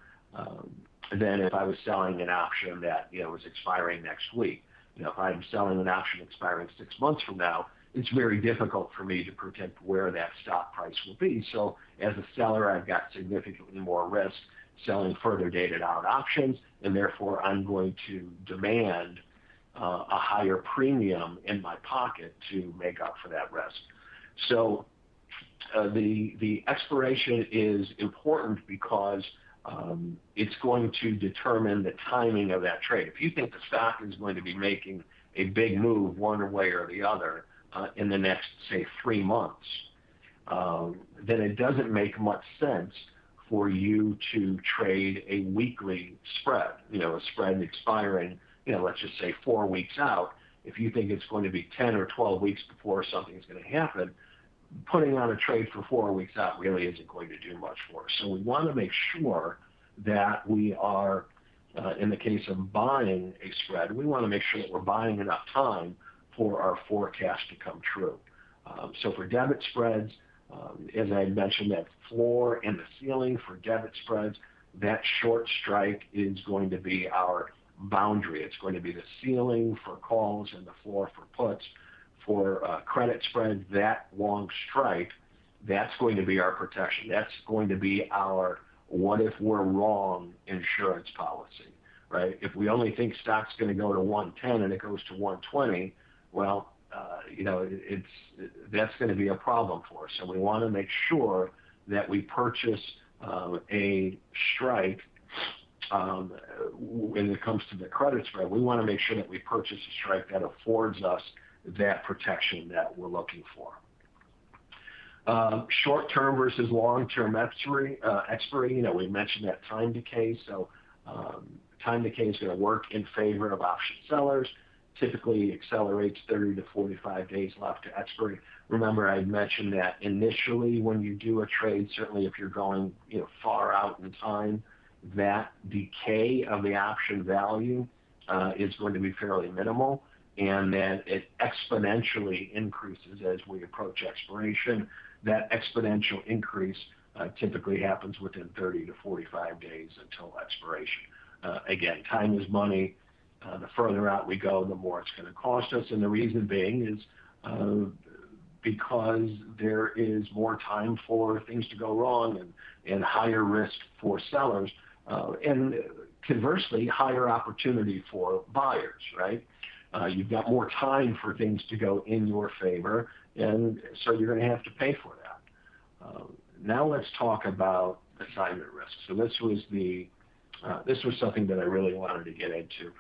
[SPEAKER 1] than if I was selling an option that was expiring next week. If I'm selling an option expiring 6 months from now, it's very difficult for me to predict where that stock price will be. So as a seller, I've got significantly more risk selling further dated out options, and therefore I'm going to demand a higher premium in my pocket to make up for that risk. So the expiration is important because it's going to determine the timing of that trade. If you think the stock is going to be making a big move one way or the other in the next, say, 3 months, then it doesn't make much sense for you to trade a weekly spread, a spread expiring, let's just say 4 weeks out. If you think it's going to be 10 or 12 weeks before something's going to happen, putting on a trade for 4 weeks out really isn't going to do much for us. So we want to make sure that we are, in the case of buying a spread, we want to make sure that we're buying enough time for our forecast to come true. So for debit spreads, as I mentioned, that floor and the ceiling for debit spreads, that short strike is going to be our boundary. It's going to be the ceiling for calls and the floor for puts. For credit spreads, that long strike, that's going to be our protection. That's going to be our what if we're wrong insurance policy, right? If we only think stock's going to go to 110 and it goes to 120, well, that's going to be a problem for us. So we want to make sure that we purchase a strike. When it comes to the credit spread, we want to make sure that we purchase a strike that affords us that protection that we're looking for. Short-term versus long-term expiry, we mentioned that time decay. So time decay is going to work in favor of option sellers. Typically accelerates 30 to 45 days left to expiry. Remember, I mentioned that initially when you do a trade, certainly if you're going far out in time, that decay of the option value is going to be fairly minimal, and then it exponentially increases as we approach expiration. That exponential increase typically happens within 30 to 45 days until expiration. Again, time is money. The further out we go, the more it's going to cost us, and the reason being is because there is more time for things to go wrong and higher risk for sellers, and conversely, higher opportunity for buyers, right? You've got more time for things to go in your favor, and so you're going to have to pay for that. Now let's talk about assignment risk. So this was something that I really wanted to get into.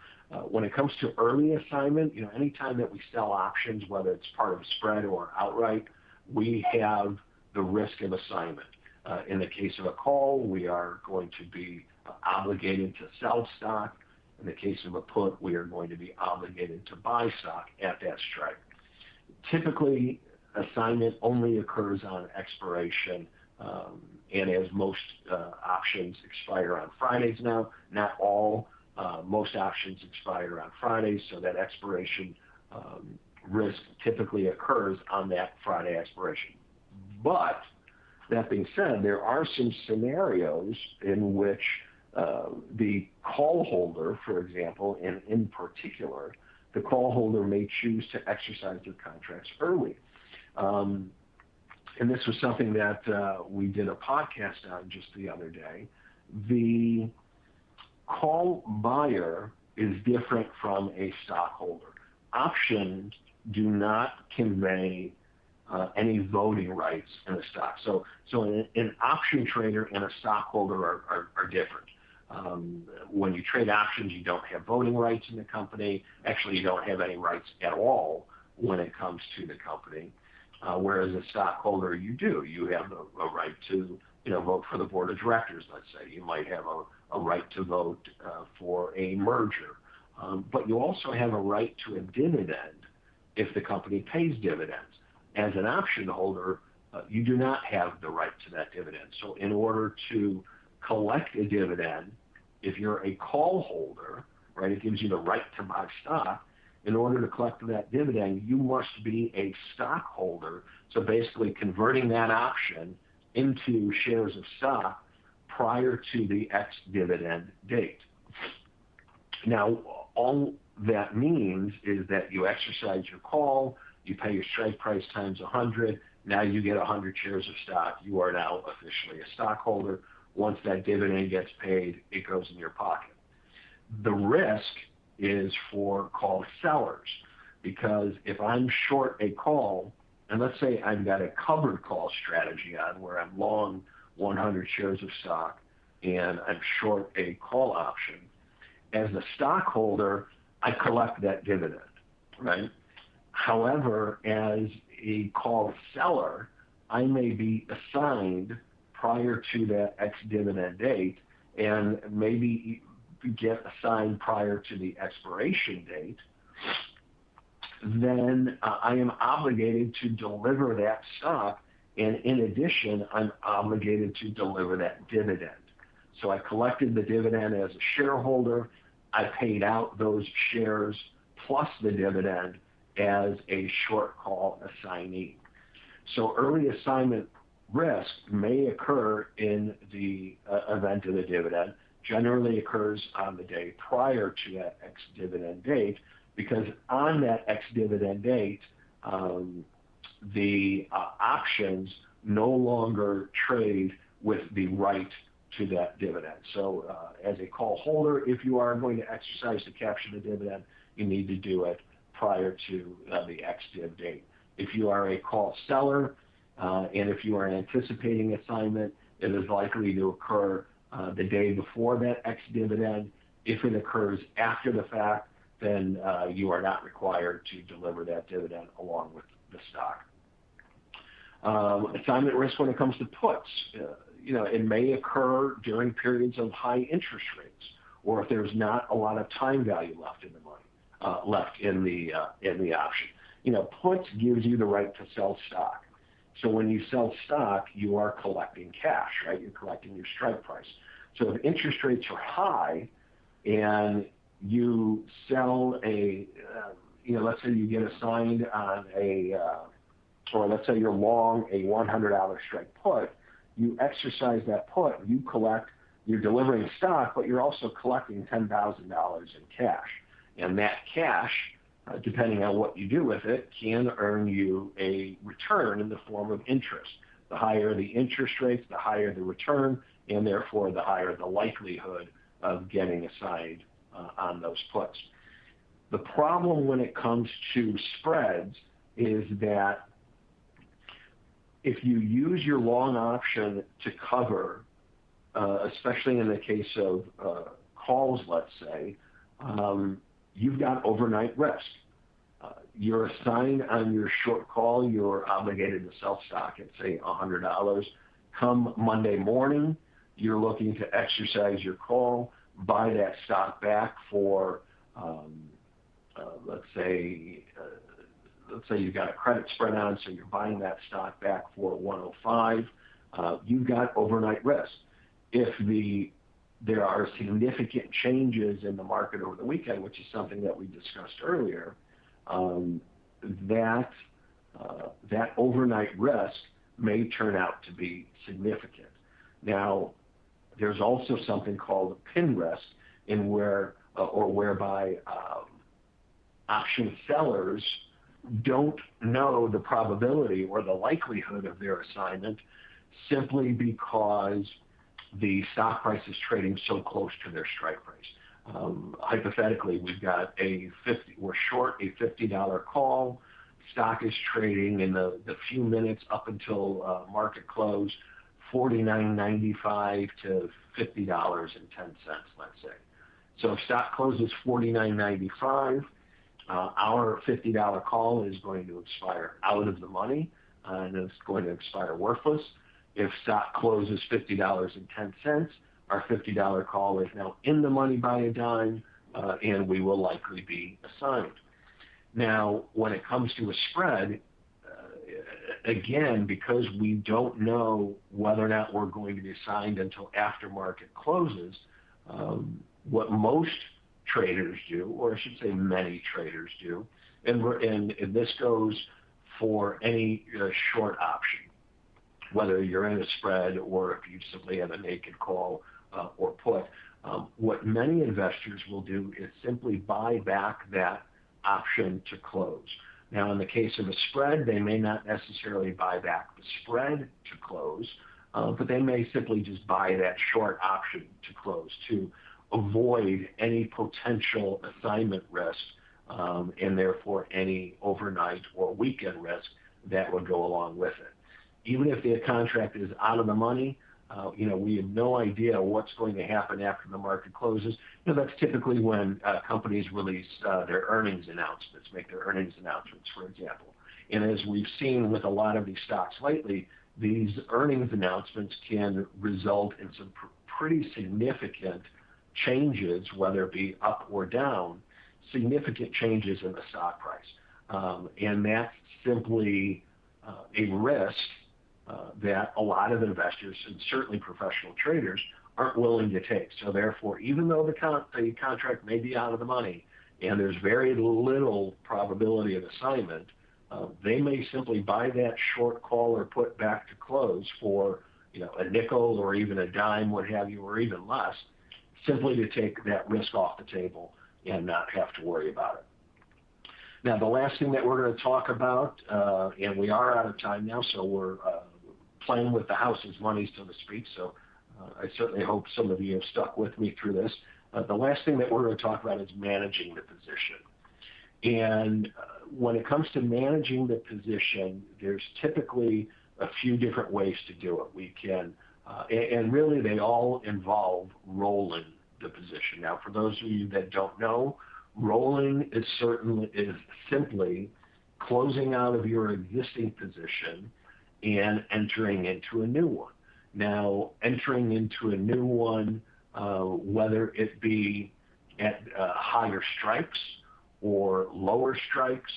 [SPEAKER 1] When it comes to early assignment, anytime that we sell options, whether it's part of a spread or outright, we have the risk of assignment. In the case of a call, we are going to be obligated to sell stock. In the case of a put, we are going to be obligated to buy stock at that strike. Typically, assignment only occurs on expiration, and as most options expire on Fridays now, not all. Most options expire on Fridays, so that expiration risk typically occurs on that Friday expiration. But that being said, there are some scenarios in which the call holder, for example, and in particular, the call holder may choose to exercise their contracts early. And this was something that we did a podcast on just the other day. The call buyer is different from a stockholder. Options do not convey any voting rights in a stock. So an option trader and a stockholder are different. When you trade options, you don't have voting rights in the company. Actually, you don't have any rights at all when it comes to the company. Whereas a stockholder, you do. You have a right to vote for the board of directors, let's say. You might have a right to vote for a merger. But you also have a right to a dividend if the company pays dividends. As an option holder, you do not have the right to that dividend. So in order to collect a dividend, if you're a call holder, right, it gives you the right to buy stock. In order to collect that dividend, you must be a stockholder. So basically converting that option into shares of stock prior to the ex-dividend date. Now, all that means is that you exercise your call, you pay your strike price times 100, now you get 100 shares of stock. You are now officially a stockholder. Once that dividend gets paid, it goes in your pocket. The risk is for call sellers, because if I'm short a call, and let's say I've got a covered call strategy on where I'm long 100 shares of stock and I'm short a call option, as a stockholder, I collect that dividend, right? However, as a call seller, I may be assigned prior to that ex-dividend date and maybe get assigned prior to the expiration date. Then I am obligated to deliver that stock, and in addition, I'm obligated to deliver that dividend. So I collected the dividend as a shareholder. I paid out those shares plus the dividend as a short call assignee. So early assignment risk may occur in the event of the dividend, generally occurs on the day prior to that ex-dividend date, because on that ex-dividend date, the options no longer trade with the right to that dividend. So as a call holder, if you are going to exercise to capture the dividend, you need to do it prior to the ex-div date. If you are a call seller, and if you are anticipating assignment, it is likely to occur the day before that ex-dividend. If it occurs after the fact, then you are not required to deliver that dividend along with the stock. Assignment risk when it comes to puts, it may occur during periods of high interest rates, or if there's not a lot of time value left in the money, left in the option. Puts gives you the right to sell stock. So when you sell stock, you are collecting cash, right? You're collecting your strike price. So if interest rates are high and you sell let's say you get assigned on or let's say you're long a $100 strike put, you exercise that put, you're delivering stock, but you're also collecting $10,000 in cash. And that cash, depending on what you do with it, can earn you a return in the form of interest. The higher the interest rates, the higher the return, and therefore the higher the likelihood of getting assigned on those puts. The problem when it comes to spreads is that if you use your long option to cover, especially in the case of calls, let's say, you've got overnight risk. You're assigned on your short call, you're obligated to sell stock at, say, $100. Come Monday morning, you're looking to exercise your call, buy that stock back for, let's say you've got a credit spread on, so you're buying that stock back for 105. You've got overnight risk. If there are significant changes in the market over the weekend, which is something that we discussed earlier, that overnight risk may turn out to be significant. Now, there's also something called pin risk, whereby option sellers don't know the probability or the likelihood of their assignment simply because the stock price is trading so close to their strike price. Hypothetically, we're short a $50 call. Stock is trading in the few minutes up until market close, $49.95 to $50.10, let's say. So if stock closes $49.95, our $50 call is going to expire out of the money, and it's going to expire worthless. If stock closes $50.10, our $50 call is now in the money by a dime, and we will likely be assigned. Now, when it comes to a spread, again, because we don't know whether or not we're going to be assigned until after market closes, what most traders do, or I should say many traders do, and this goes for any short option, whether you're in a spread or if you simply have a naked call or put, what many investors will do is simply buy back that option to close. Now, in the case of a spread, they may not necessarily buy back the spread to close, but they may simply just buy that short option to close to avoid any potential assignment risk and therefore any overnight or weekend risk that would go along with it. Even if the contract is out of the money, we have no idea what's going to happen after the market closes. That's typically when companies release their earnings announcements, make their earnings announcements, for example. And as we've seen with a lot of these stocks lately, these earnings announcements can result in some pretty significant changes, whether it be up or down, significant changes in the stock price. And that's simply a risk that a lot of investors, and certainly professional traders, aren't willing to take. So therefore, even though the contract may be out of the money and there's very little probability of assignment, they may simply buy that short call or put back to close for a nickel or even a dime, what have you, or even less, simply to take that risk off the table and not have to worry about it. Now, the last thing that we're going to talk about, and we are out of time now, so we're playing with the house's money, so to speak, so I certainly hope some of you have stuck with me through this. The last thing that we're going to talk about is managing the position. And when it comes to managing the position, there's typically a few different ways to do it. We can, and really they all involve rolling the position. Now, for those of you that don't know, rolling is simply closing out of your existing position and entering into a new one. Now, entering into a new one, whether it be at higher strikes or lower strikes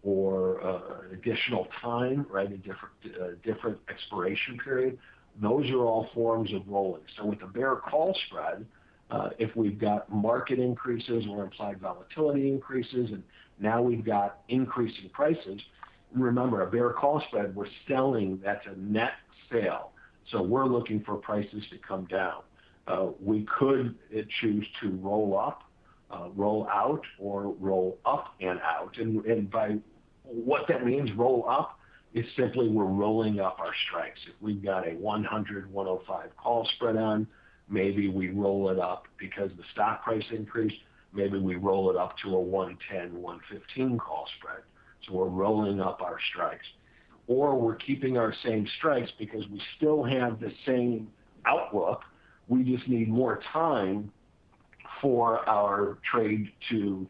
[SPEAKER 1] or additional time, right, a different expiration period, those are all forms of rolling. So with a bear call spread, if we've got market increases or implied volatility increases, and now we've got increasing prices, remember, a bear call spread, we're selling, that's a net sale. So we're looking for prices to come down. We could choose to roll up, roll out, or roll up and out. And by what that means, roll up, is simply we're rolling up our strikes. If we've got a 100, 105 call spread on, maybe we roll it up because the stock price increased. Maybe we roll it up to a 110, 115 call spread. So we're rolling up our strikes. Or we're keeping our same strikes because we still have the same outlook. We just need more time for our trade to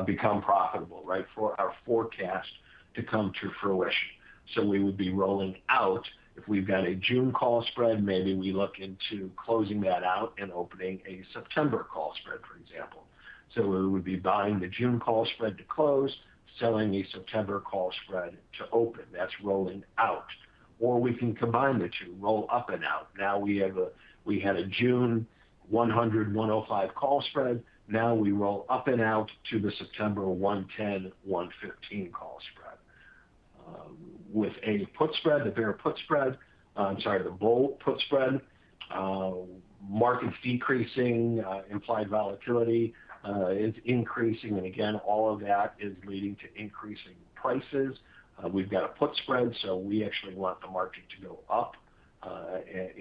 [SPEAKER 1] become profitable, right? For our forecast to come to fruition. So we would be rolling out. If we've got a June call spread, maybe we look into closing that out and opening a September call spread, for example. So we would be buying the June call spread to close, selling a September call spread to open. That's rolling out. Or we can combine the two, roll up and out. Now we had a June 100, 105 call spread. Now we roll up and out to the September 110, 115 call spread. With a put spread, the bear put spread, the bull put spread, market's decreasing, implied volatility is increasing, and again, all of that is leading to increasing prices. We've got a put spread, so we actually want the market to go up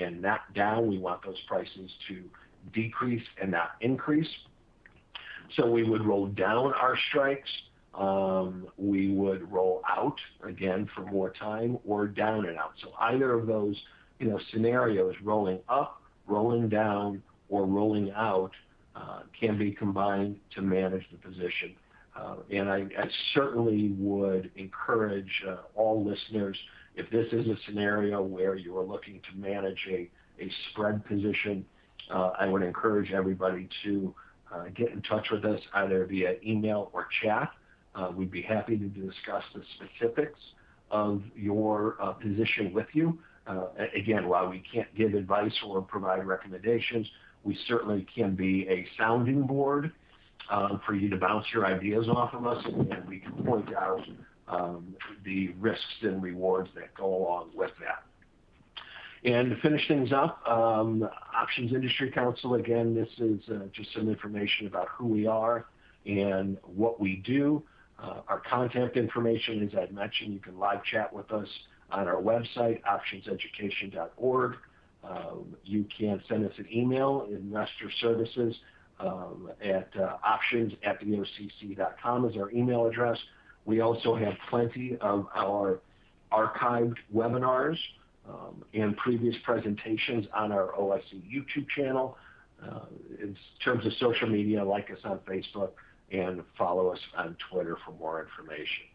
[SPEAKER 1] and not down. We want those prices to decrease and not increase. So we would roll down our strikes. We would roll out, again, for more time, or down and out. So either of those scenarios, rolling up, rolling down, or rolling out, can be combined to manage the position. And I certainly would encourage all listeners, if this is a scenario where you are looking to manage a spread position, I would encourage everybody to get in touch with us either via email or chat. We'd be happy to discuss the specifics of your position with you. Again, while we can't give advice or provide recommendations, we certainly can be a sounding board for you to bounce your ideas off of us, and we can point out the risks and rewards that go along with that. And to finish things up, Options Industry Council, again, this is just some information about who we are and what we do. Our contact information, as I mentioned, you can live chat with us on our website, optionseducation.org. You can send us an email, investorservices at options@theocc.com is our email address. We also have plenty of our archived webinars and previous presentations on our OIC YouTube channel. In terms of social media, like us on Facebook and follow us on Twitter for more information.